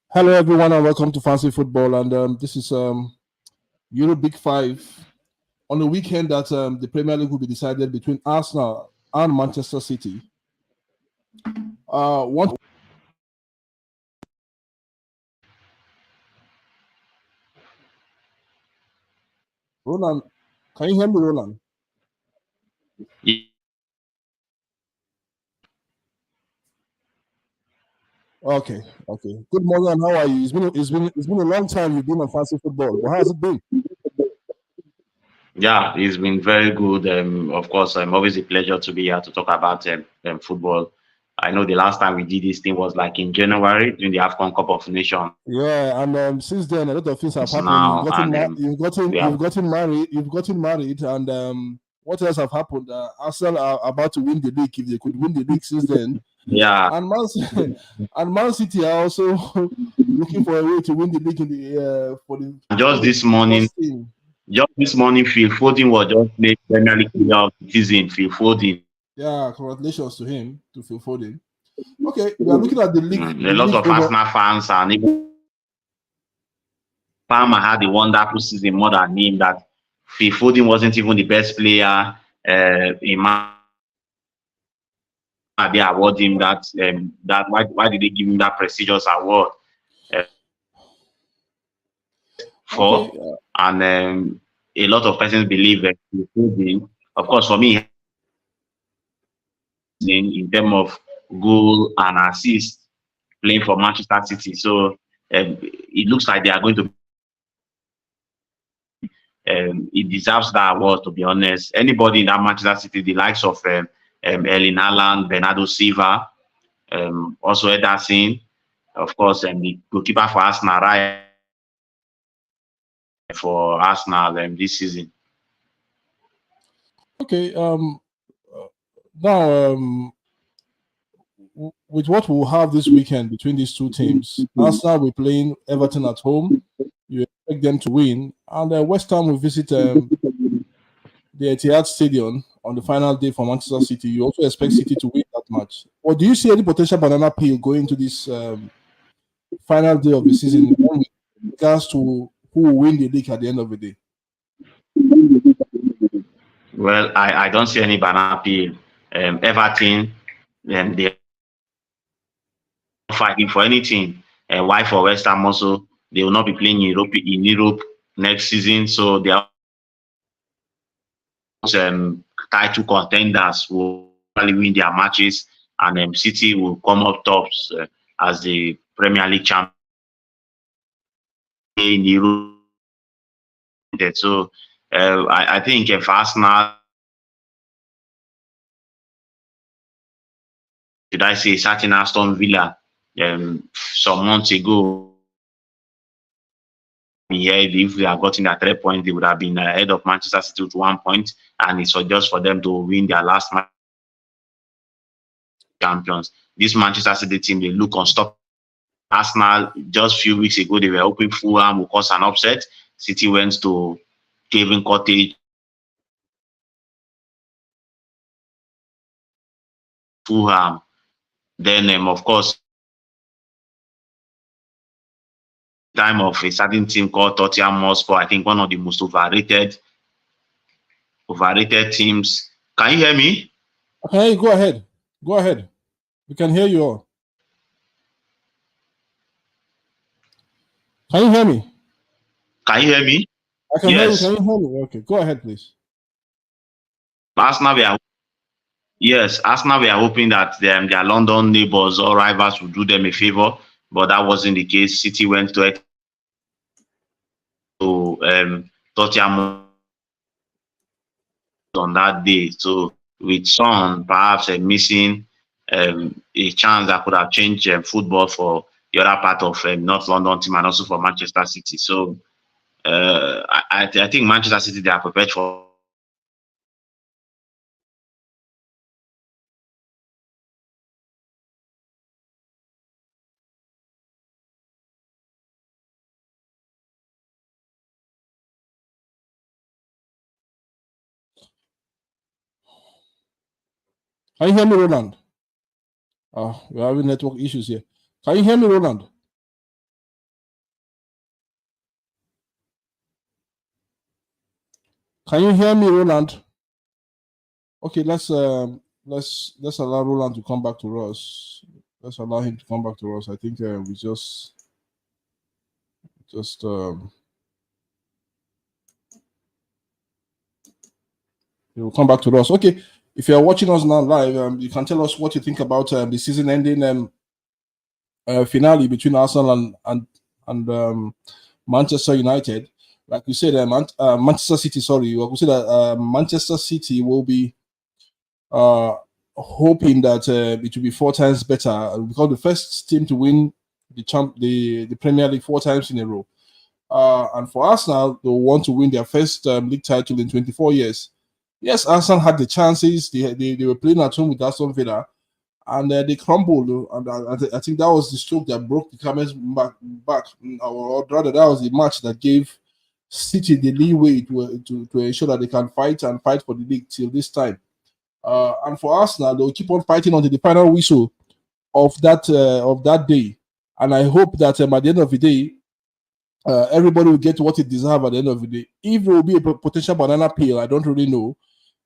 Hello, everyone, and welcome to Fancy Football. And this is Euro Big Five on the weekend that the Premier League will be decided between Arsenal and Manchester City. One Roland, can you hear me, Roland? Okay, okay. Good morning, and how are you? It's been a long time you've been on Fancy Football. But how has it been? Yeah, it's been very good. Of course, always a pleasure to be here to talk about football. I know the last time we did this thing was like in January during the AFCON Cup of Nations Yeah, and since then a lot of things have happened. now, and we have You've gotten married, and what else have happened? Arsenal are about to win the league if they could win the league since then. yeah, And and Man City are also looking for a way to win the league in the for the just this morning, first team. Phil Foden was just played Premier League player of the season. Phil Foden. Yeah, congratulations to him, to Phil Foden. Okay, we are looking at the league. A The lot league of over. Arsenal fans and even Palmer had a wonderful season more than him. That Phil Foden wasn't even the best player in they award him that why did they give him that prestigious award uh, Okay, for and a lot of persons believe that of course for me in terms of goal and assist playing for Manchester City, so it looks like they are going to it deserves that award, to be honest. Anybody in that Manchester City, the likes of Erling Haaland, Bernardo Silva, also Ederson, of course, and the goalkeeper for Arsenal, right, for Arsenal this season. okay. Uh, Now, with what we'll have this weekend between these two teams, Arsenal will be playing Everton at home. You expect them to win, and West Ham will visit the Etihad Stadium on the final day for Manchester City. You also expect City to win that match. Or do you see any potential banana peel going to this final day of the season with regards to who will win the league at the end of the day? Well, I don't see any banana peel. Everton, they're fighting for anything. And why for West Ham also, they will not be playing in Europe next season. So they are title contenders will probably win their matches, and City will come up tops as the Premier League champion in Europe. So I think if Arsenal, should I say, certain Aston Villa some months ago, here if they had gotten their 3 points, they would have been ahead of Manchester City with 1 point, and it's just for them to win their last match champions. This Manchester City team, they look unstoppable. Arsenal just a few weeks ago, they were hoping Fulham would cause an upset. City went to Craven Cottage, Fulham. Then, of course, time of a certain team called Tottenham Hotspur. I think one of the most overrated teams. Can you hear me? Okay, go ahead. Go ahead. We can hear you all. Can you hear me? Can you hear me? I can hear you. Can Yes. you hear me? Okay, go ahead, please. Arsenal were Arsenal were hoping that their London neighbours or rivals would do them a favour, but that wasn't the case. City went to Tottenham on that day. So with Son perhaps missing a chance that could have changed football for the other part of North London team and also for Manchester City. So I think Manchester City, they are prepared for. Can you hear me, Roland? We're having network issues here. Can you hear me, Roland? Can you hear me, Roland? Okay, let's allow Roland to come back to us. Let's allow him to come back to us. I think we just he will come back to us. Okay, if you are watching us now live, you can tell us what you think about the season-ending finale between Arsenal and Manchester United. Like you said, Manchester City. Sorry, like we said that Manchester City will be uh, hoping that it will be 4 times better because the first team to win the Premier League 4 times in a row. And for Arsenal, they want to win their first league title in 24 years. Yes, Arsenal had the chances. They were playing at home with Aston Villa, and they crumbled. And I think that was the stroke that broke the camel's back, or rather, that was the match that gave City the leeway to ensure that they can fight for the league till this time. And for Arsenal, they'll keep on fighting until the final whistle of that day. And I hope that at the end of the day, everybody will get what it deserves at the end of the day. If there will be a potential banana peel, I don't really know.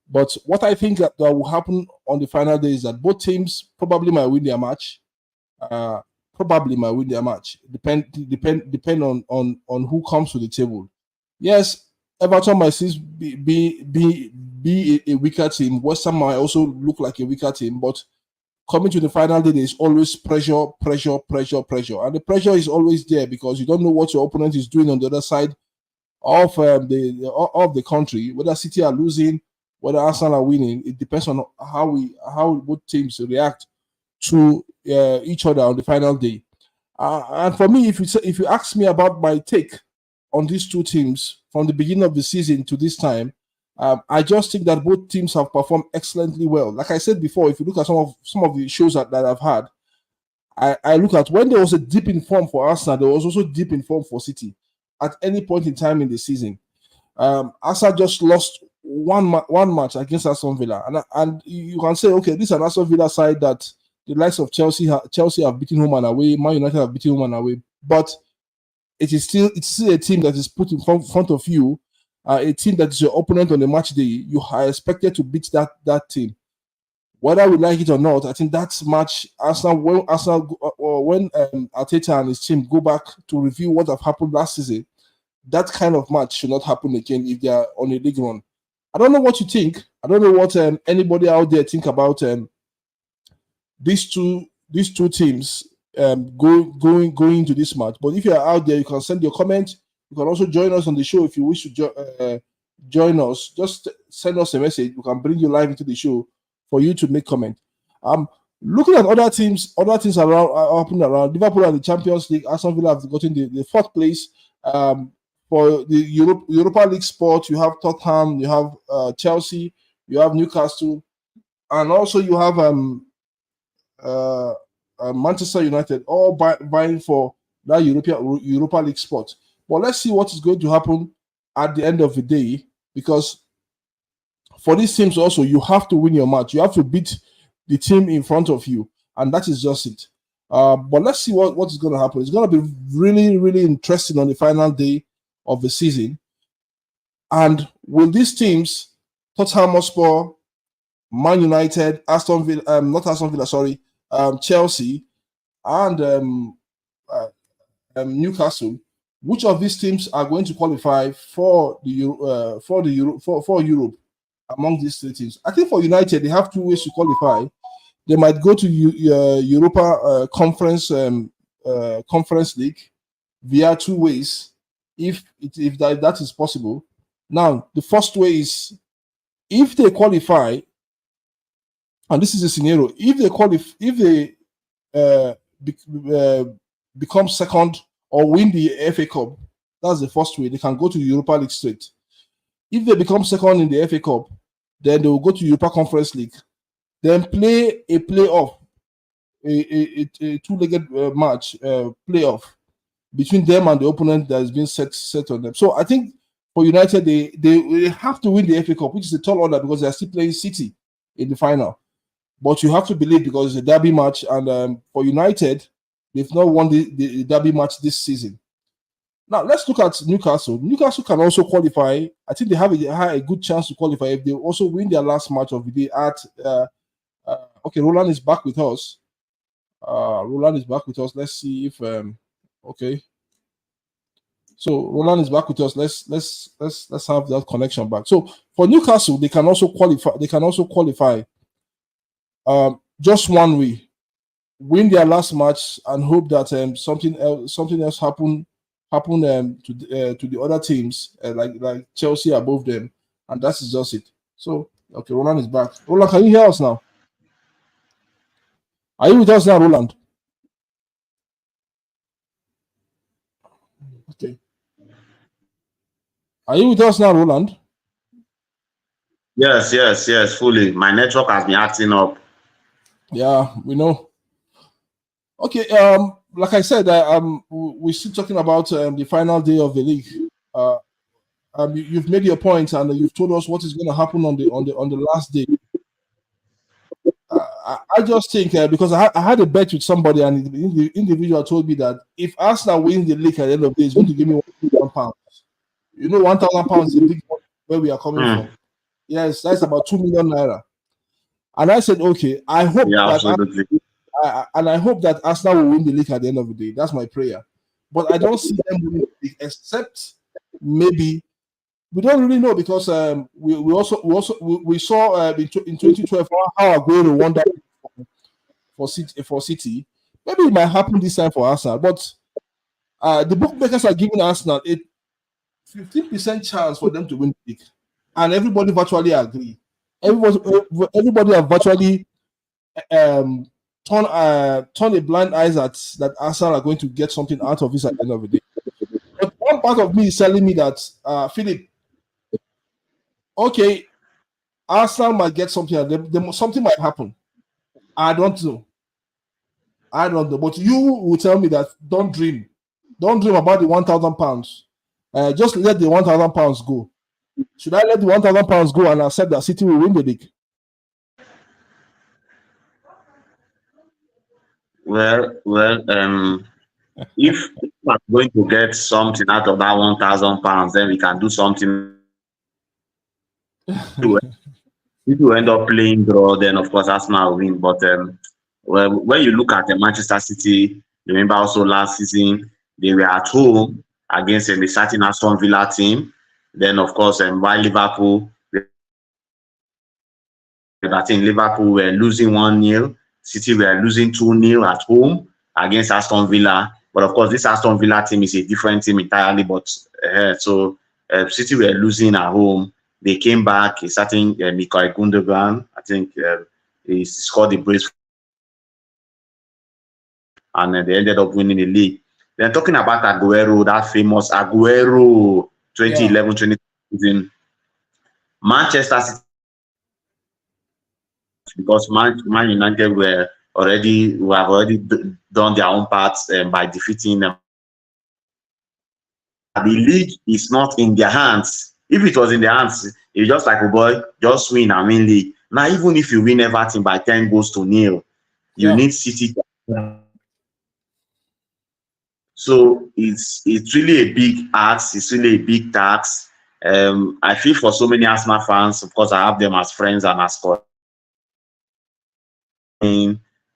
But what I think that will happen on the final day is that both teams probably might win their match. Uh, Probably might win their match. Depend on who comes to the table. Yes, Everton might still be a weaker team. West Ham might also look like a weaker team, but coming to the final day, there's always pressure, and the pressure is always there because you don't know what your opponent is doing on the other side of the country. Whether City are losing, whether Arsenal are winning, it depends on how both teams react to each other on the final day. And for me, if you ask me about my take on these two teams from the beginning of the season to this time, I just think that both teams have performed excellently well. Like I said before, if you look at some of the shows that I've had, I look at when there was a dip in form for Arsenal, there was also dip in form for City at any point in time in the season. Arsenal just lost one match against Aston Villa, and you can say, okay, this is an Aston Villa side that the likes of Chelsea have beaten home and away, Man United have beaten home and away, but it's still a team that is put in front of you, a team that is your opponent on the match day. You are expected to beat that team, whether we like it or not. I think that match, when Arteta and his team go back to review what have happened last season, that kind of match should not happen again if they are on a league run. I don't know what you think. I don't know what anybody out there think about these two teams going into this match. But if you are out there, you can send your comment. You can also join us on the show if you wish to join us. Just send us a message. We can bring you live into the show for you to make comment. Looking at other teams around happening around. Liverpool are the Champions League. Aston Villa have gotten the fourth place. For the Europa League sport, you have Tottenham, you have Chelsea, you have Newcastle, and also you have Manchester United, all vying for that Europa League spot. But let's see what is going to happen at the end of the day, because for these teams also, you have to win your match. You have to beat the team in front of you, and that is just it. But let's see what is going to happen. It's going to be really, really interesting on the final day of the season. And will these teams, Tottenham Hotspur, Man United, Aston Villa, not Aston Villa, sorry, Chelsea, and Newcastle, which of these teams are going to qualify for Europe among these three teams? I think for United, they have two ways to qualify. They might go to Europa Conference League via two ways, if that is possible. Now, the first way is if they qualify, and this is a scenario: if they become second or win the FA Cup, that's the first way. They can go to the Europa League straight. If they become second in the FA Cup, then they will go to Europa Conference League, then play a playoff, a two-legged match playoff between them and the opponent that has been set on them. So I think for United, they have to win the FA Cup, which is a tall order because they are still playing City in the final. But you have to believe because it's a derby match, and for United, they've not won the derby match this season. Now let's look at Newcastle. Newcastle can also qualify. I think they have a good chance to qualify if they also win their last match of the day at. Okay, Roland is back with us. Roland is back with us. Let's see if okay. So Roland is back with us. Let's have that connection back. So for Newcastle, they can also qualify. They can also qualify. Just one way, win their last match and hope that something else happen to the other teams like Chelsea above them, and that is just it. So okay, Roland is back. Roland, can you hear us now? Are you with us now, Roland? Okay. Are you with us now, Roland? Yes, fully. My network has been acting up. Yeah, we know. Okay, like I said, we're still talking about the final day of the league. You've made your point and you've told us what is going to happen on the last day. I just think because I had a bet with somebody and the individual told me that if Arsenal wins the league at the end of the day, he's going to give me £1,000. You know, £1,000 is a big one where we are coming from. Yes, that's about 2 million naira. And I said, okay, I hope absolutely. I hope that Arsenal will win the league at the end of the day. That's my prayer. But I don't see them winning the league, except maybe we don't really know because we saw in 2012 how Aguero won that for City. Maybe it might happen this time for Arsenal, but the bookmakers are giving Arsenal a 15% chance for them to win the league, and everybody virtually agree. Everybody have virtually turn a blind eyes at that Arsenal are going to get something out of this at the end of the day. But one part of me is telling me that Philip, okay, Arsenal might get something. Something might happen. I don't know. But you will tell me that don't dream about the £1,000. Just let the £1,000 go. Should I let the £1,000 go and accept that City will win the league? Well, if we're going to get something out of that £1,000, then we can do something. If we end up playing draw, then of course Arsenal will win. But well, when you look at Manchester City, remember also last season they were at home against a certain Aston Villa team. Then of course, while Liverpool, I think Liverpool were losing 1-0, City were losing 2-0 at home against Aston Villa. But of course, this Aston Villa team is a different team entirely. But City were losing at home. They came back. A certain Mikael Gundogan, I think he scored the brace, and they ended up winning the league. Then talking about Aguero, that famous Aguero 2011-2012 Manchester City, because Man United have already done their own parts by defeating them. The league is not in their hands. If it was in their hands, it's just like, oh boy, just win and win league. Now, even if you win everything by 10 goals to nil, you need City. So it's really a big ask. It's really a big task. I feel for so many Arsenal fans, of course, I have them as friends and as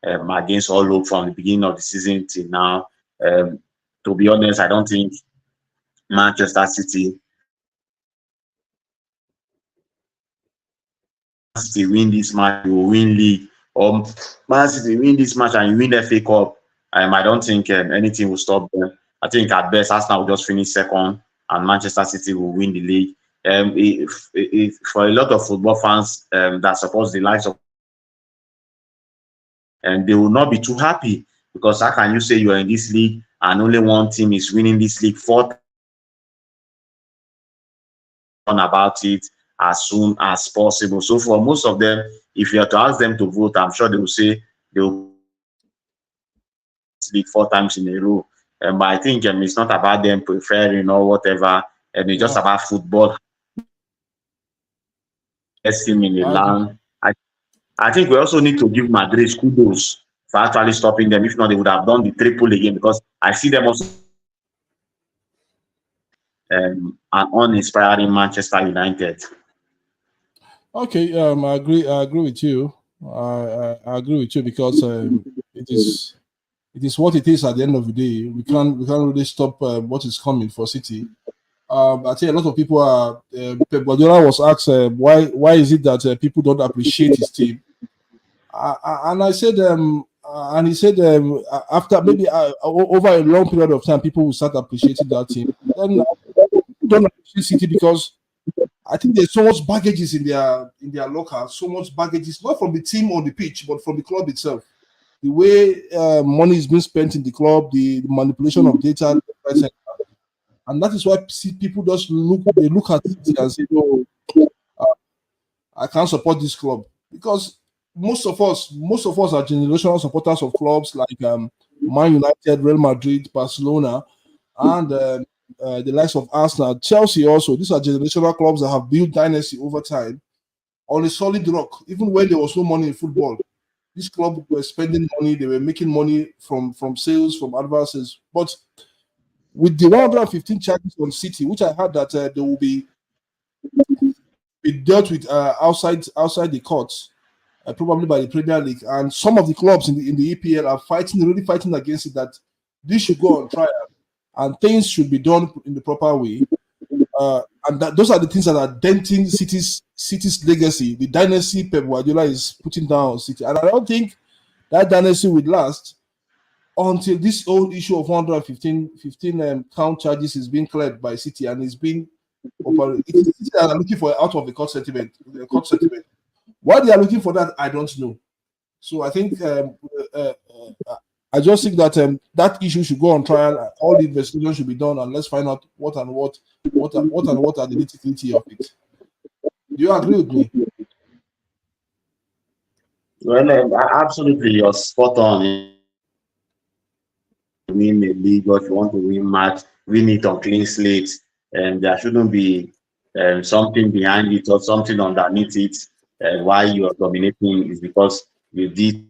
against all hope from the beginning of the season till now. To be honest, I don't think Manchester City win this match, you will win league, or Man City win this match and you win FA Cup. I don't think anything will stop them. I think at best Arsenal will just finish second and Manchester City will win the league. If for a lot of football fans that support the likes of, and they will not be too happy, because how can you say you are in this league and only one team is winning this league about it as soon as possible? So for most of them, if you are to ask them to vote, I'm sure they will say they will league 4 times in a row. But I think it's not about them preferring or whatever, and it's just about football. Team in the land. I think we also need to give Madrid kudos for actually stopping them. If not, they would have done the triple again, because I see them also an uninspiring Manchester United. Okay, I agree. I agree with you. I agree with you because it is it is what it is at the end of the day. We can't really stop what is coming for City. I think a lot of people are. Pep Guardiola was asked why is it that people don't appreciate his team, and I said and he said after maybe over a long period of time, people will start appreciating that team. Then people don't appreciate City because I think there's so much baggages in their locker, so much baggages, not from the team on the pitch, but from the club itself. The way money is being spent in the club, the manipulation of data, and that is why people just look at City and say, "No, I can't support this club," because most of us are generational supporters of clubs like Man United, Real Madrid, Barcelona, and the likes of Arsenal, Chelsea. Also, these are generational clubs that have built dynasty over time on a solid rock. Even when there was no money in football, this club were spending money. They were making money from sales, from advances. But with the 115 charges on City, which I heard that they will be dealt with outside the courts, probably by the Premier League, and some of the clubs in the EPL are really fighting against it. That this should go on trial and things should be done in the proper way. And those are the things that are denting City's legacy, the dynasty Pep Guardiola is putting down on City. And I don't think that dynasty will last until this whole issue of 115 count charges is being cleared by City and is being operated. It's City that are looking for out of the court settlement. The court settlement. Why they are looking for that, I don't know. So I think I just think that that issue should go on trial. All the investigation should be done, and let's find out what are the nitty-gritty of it. Do you agree with me? Well, absolutely, you're spot on. Win a league, or if you want to win match, win it on clean slate, and there shouldn't be something behind it or something underneath it. Why you are dominating is because you did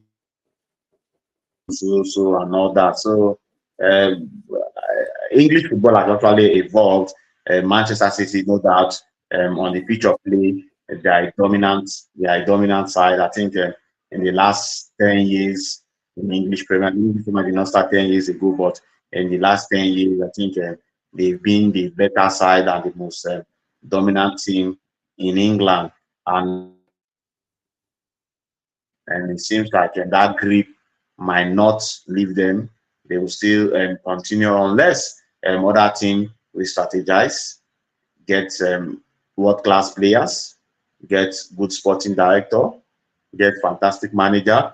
so and all that. So English football has actually evolved. Manchester City, no doubt, on the pitch of play, they are a dominant. They are a dominant side. I think in the last 10 years in English Premier did not start 10 years ago, but in the last 10 years, I think they've been the better side and the most dominant team in England. And it seems like that grip might not leave them. They will still continue unless other team will strategize, get world-class players, get good sporting director, get fantastic manager.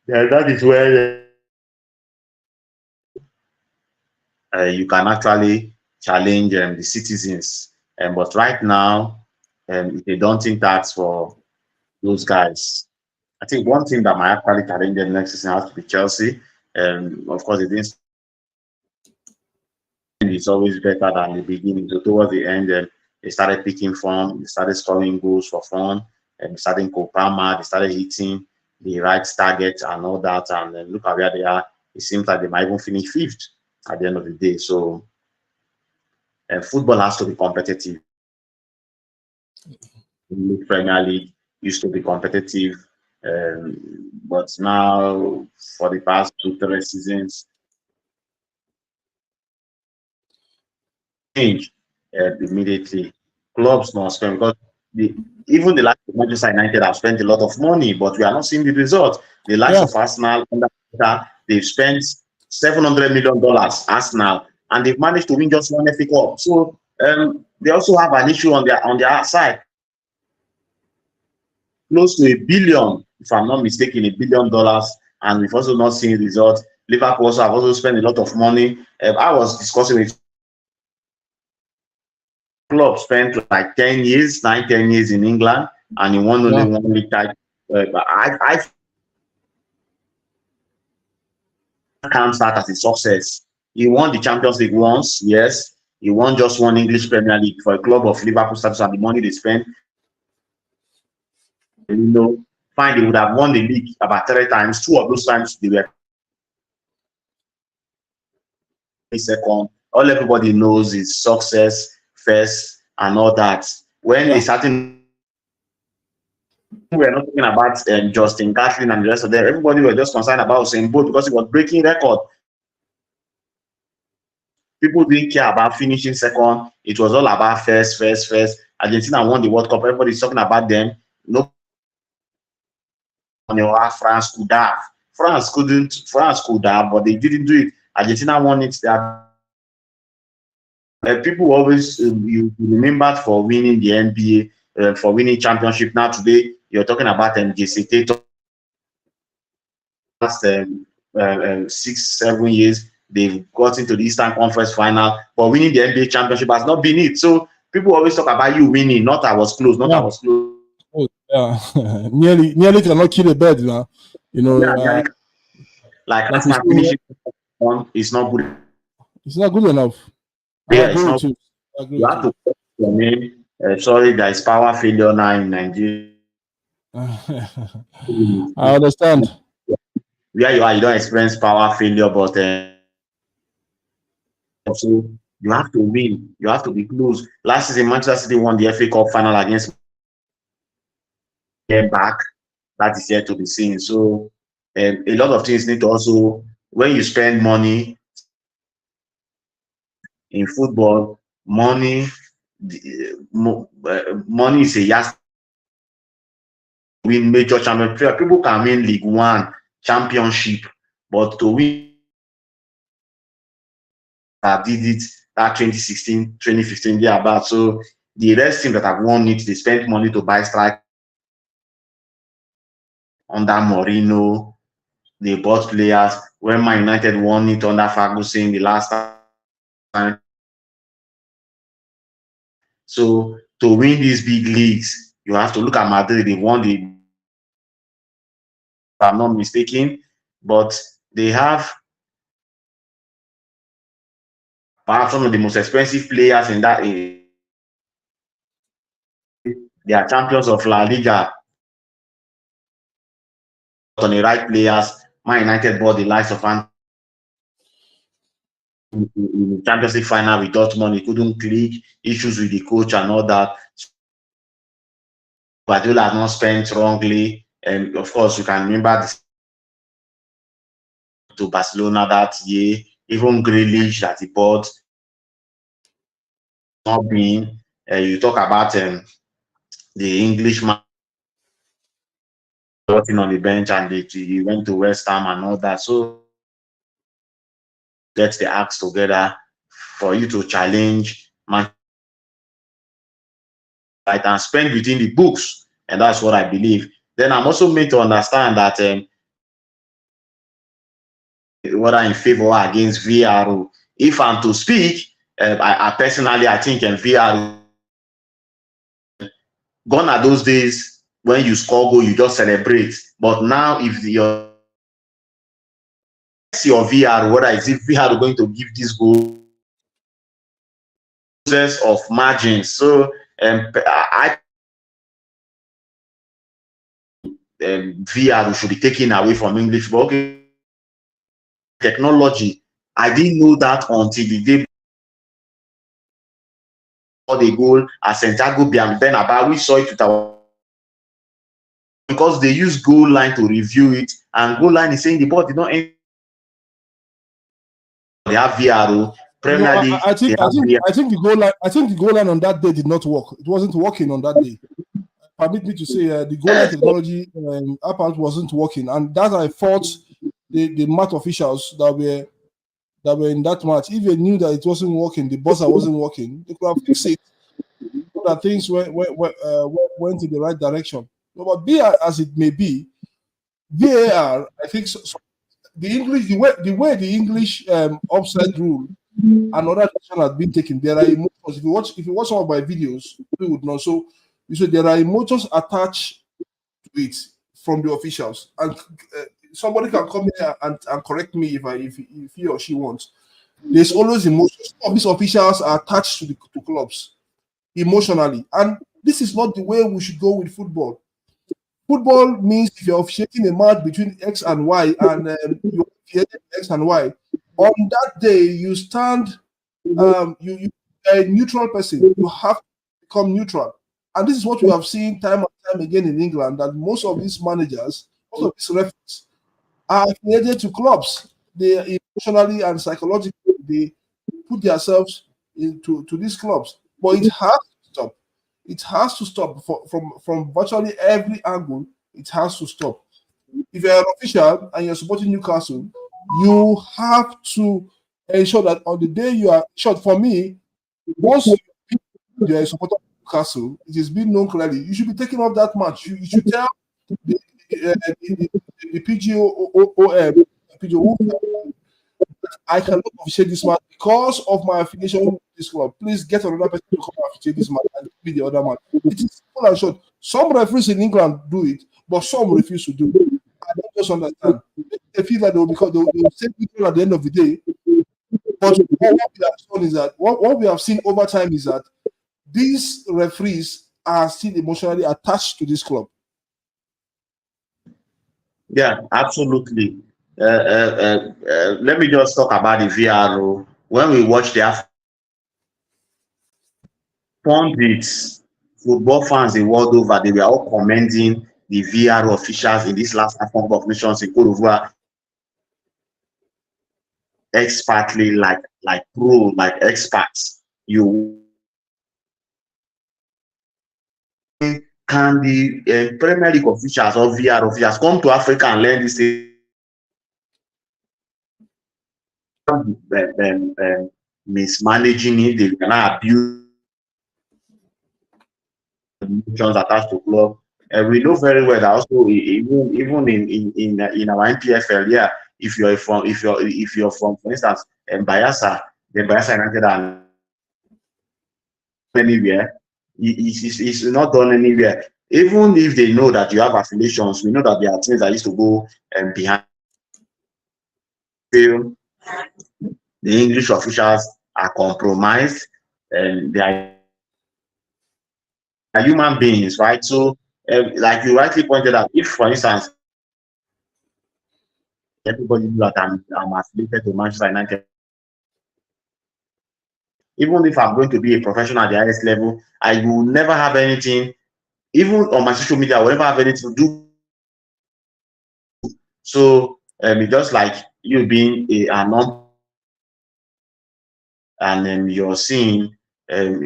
Yeah, that is where you can actually challenge the citizens. But right now, if they don't think that's for those guys, I think one team that might actually challenge them next season has to be Chelsea. Of course, it didn't. It's always better than the beginning. So towards the end, they started picking form, they started scoring goals for fun, and they started Kopama, they started hitting the right targets and all that. And look at where they are. It seems like they might even finish fifth at the end of the day. So football has to be competitive. The Premier League used to be competitive, but now for the past 2, 3 seasons, change immediately. Clubs must spend because even the likes of Manchester United have spent a lot of money, but we are not seeing the result. The likes Yeah, of Arsenal, they've spent $700 million, Arsenal, and they've managed to win just one FA Cup. So they also have an issue on their side, close to $1 billion, if I'm not mistaken, $1 billion, and we've also not seen results. Liverpool also have also spent a lot of money. I was discussing with club spent like 10 years, 9, 10 years in England, and he won only yeah. one league title. But I can't start as a success. He won the Champions League once, yes. He won just one English Premier League for a club of Liverpool status and the money they spent. Fine, they would have won the league about 3 times. 2 of those times they were second all everybody knows is success first and all that. When a certain we're not talking about Justin Gatlin and the rest of them. Everybody were just concerned about Usain Bolt because he was breaking record. People didn't care about finishing second. It was all about first. Argentina won the World Cup. Everybody's talking about them. No, France could have. France couldn't. France could have, but they didn't do it. Argentina won it. People always you remembered for winning the NBA, for winning championship. Now today you're talking about JC Tatum. Last 6-7 years they've got into the Eastern Conference final, but winning the NBA championship has not been it. So people always talk about you winning, not I was close, not I was close. Oh, yeah. nearly cannot kill a bird, you know. Like after finishing one, it's not good. It's not good enough. Yeah, it's not. You have to put your name. Sorry, there is power failure now in Nigeria. I understand. Where you are, you don't experience power failure, but also you have to win. You have to be close. Last season, Manchester City won the FA Cup final against them back. That is yet to be seen. So a lot of things need to also, when you spend money in football, money is a yes. Win major championship. People can win League One championship, but to win did it that 2016, 2015 year about. So the rest team that have won it, they spent money to buy strike under Mourinho. They bought players. When Man United won it under Ferguson the last time. So to win these big leagues, you have to look at Madrid. They won the, if I'm not mistaken, but they have perhaps one of the most expensive players in that area. They are champions of La Liga. On the right players, Man United bought the likes of in the Champions League final with Dortmund. He couldn't click, issues with the coach and all that. Guardiola has not spent wrongly, and of course you can remember this to Barcelona that year. Even Grealish that he bought, not being. You talk about the Englishman working on the bench and he went to West Ham and all that. So get the acts together for you to challenge Man right and spend within the books, and that's what I believe. Then I'm also made to understand that whether in favor or against VRO, if I'm to speak, I personally I think VRO gone are those days when you score goal you just celebrate. But now if your VRO, whether is if VRO going to give this goal process of margins. So I VR should be taken away from English. But okay, technology, I didn't know that until the day before the goal at Santiago Bernabeu. We saw it with our, because they use goal line to review it, and goal line is saying the ball did not enter. They have VRO. Premier League. I think the goal line on that day did not work. It wasn't working on that day. Permit me to say the goal line technology apparently wasn't working, and that I thought the match officials that were in that match, if they knew that it wasn't working, the buzzer wasn't working, they could have fixed it so that things went in the right direction. But be as it may be, VAR, I think the way the English offside rule and other decision has been taken, there are emotions. If you watch some of my videos, you would know. So there are emotions attached to it from the officials, and somebody can come here and correct me if he or she wants. There's always emotions. Some of these officials are attached to clubs emotionally, and this is not the way we should go with football. Football means if you're officiating a match between X and Y, and you're officiating X and Y, on that day you stand you a neutral person. You have to become neutral, and this is what we have seen time and time again in England. That most of these managers, most of these referees, are affiliated to clubs. They emotionally and psychologically they put themselves into these clubs. But it has to stop. It has to stop from virtually every angle. It has to stop. If you're an official and you're supporting Newcastle, you have to ensure that on the day you are short. For me, once you're a supporter of Newcastle, it is being known clearly. You should be taking off that match. You should tell the, the PGOM, PGO, I cannot officiate this match because of my affiliation with this club. Please get another person to come and officiate this match and be the other match. It is simple and short. Some referees in England do it, but some refuse to do it. I don't just understand. They feel like they'll say people at the end of the day. But what we have seen is that what we have seen over time is that these referees are still emotionally attached to this club. Yeah, absolutely. Let me just talk about the VRO. When we watch the pundits, football fans the world over, they were all commending the VRO officials in this last African Cup of Nations in Cote d'Ivoire expertly, like pro, like experts. You can the Premier League officials or VR officials come to Africa and learn this thing? Mismanaging it, they can abuse attached to club. We know very well that also even in our NPFL, yeah, if you're from for instance Bayelsa, the Bayelsa United and anywhere, it's not done anywhere. Even if they know that you have affiliations, we know that there are things that used to go behind. The English officials are compromised, and they are human beings, right? So, like you rightly pointed out, if, for instance, everybody knew that I'm affiliated to Manchester United, even if I'm going to be a professional at the highest level, I will never have anything, even on my social media, I will never have anything to do. So, it's just like you being a non, and you're seeing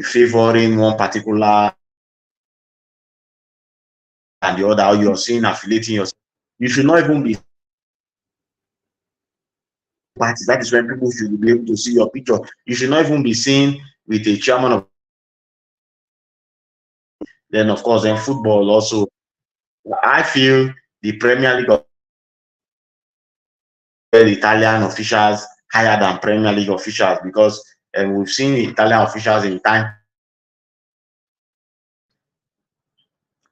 favoring one particular and the other, or you're seeing affiliating yourself. You should not even be parties. That is when people should be able to see your picture. You should not even be seen with a chairman of. Then, of course, then football also. I feel the Premier League of Italian officials higher than Premier League officials because we've seen Italian officials in time.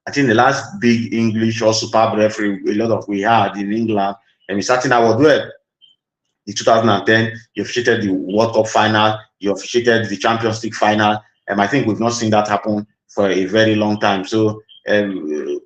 I think the last big English or superb referee a lot of we had in England, and it's starting out well. In 2010, you officiated the World Cup final, you officiated the Champions League final, and I think we've not seen that happen for a very long time. So the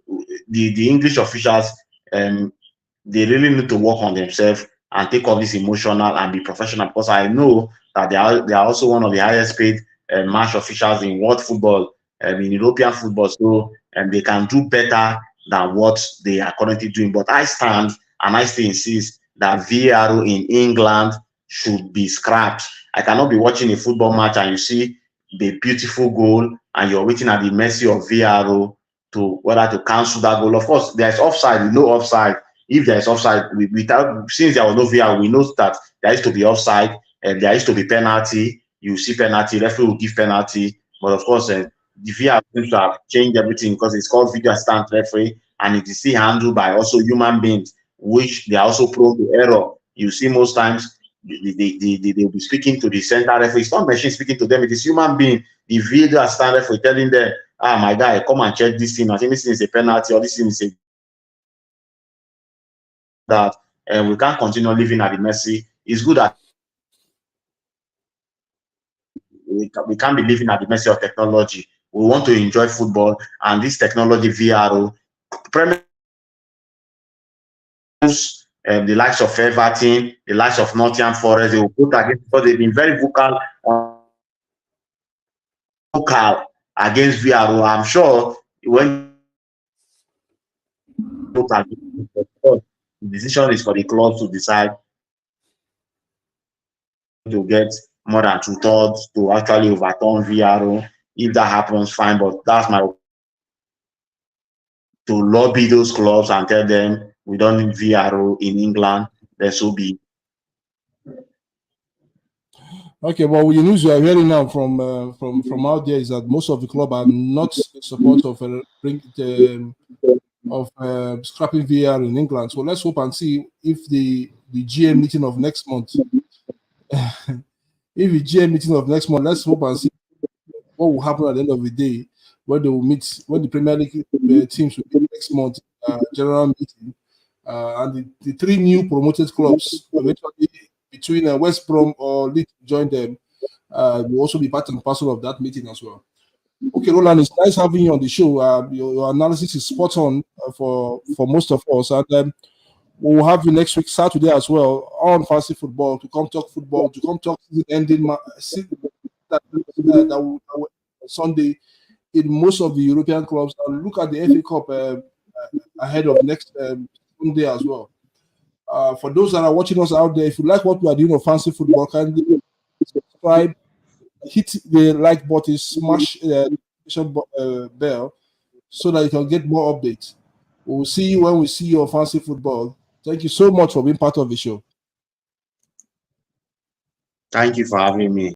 English officials, they really need to work on themselves and take off this emotional and be professional, because I know that they are also one of the highest paid match officials in world football, in European football. So they can do better than what they are currently doing. But I stand and I still insist that VAR in England should be scrapped. I cannot be watching a football match and you see the beautiful goal and you're waiting at the mercy of VAR to whether to cancel that goal. Of course, there's offside, we know offside. If there is offside, since there was no VAR, we know that there is to be offside and there is to be penalty. You see penalty, referee will give penalty. But of course, the VAR seems to have changed everything because it's called video assistant referee and it is still handled by also human beings, which they are also prone to error. You see most times they'll be speaking to the center referee. It's not machine speaking to them, it is human being. The video assistant referee telling them, my guy, come and check this thing. I think this thing is a penalty or this thing is a that, and we can't continue living at the mercy. It's good that we can't be living at the mercy of technology. We want to enjoy football, and this technology VRO, the likes of Everton, the likes of Nottingham Forest, they will put against because they've been very vocal on local against VRO. I'm sure when the decision is for the club to decide to get more than 2/3 to actually overturn VRO. If that happens, fine, but that's my to lobby those clubs and tell them we don't need VRO in England, then so be. Okay, well, the news you are hearing now from out there is that most of the club are not in support of scrapping VAR in England. So let's hope and see if the GM meeting of next month, let's hope and see what will happen at the end of the day when they will meet, when the Premier League teams will meet next month general meeting, and the three new promoted clubs eventually between West Brom or Leeds join them will also be part and parcel of that meeting as well. Okay, Roland, it's nice having you on the show. Your analysis is spot on for most of us, and we'll have you next week Saturday as well on Fancy Football to come talk football, to come talk season ending Sunday in most of the European clubs, and look at the FA Cup ahead of next Sunday as well. For those that are watching us out there, if you like what we are doing on Fancy Football, kindly subscribe, hit the like button, smash the notification bell so that you can get more updates. We'll see you when we see you on Fancy Football. Thank you so much for being part of the show. Thank you for having me.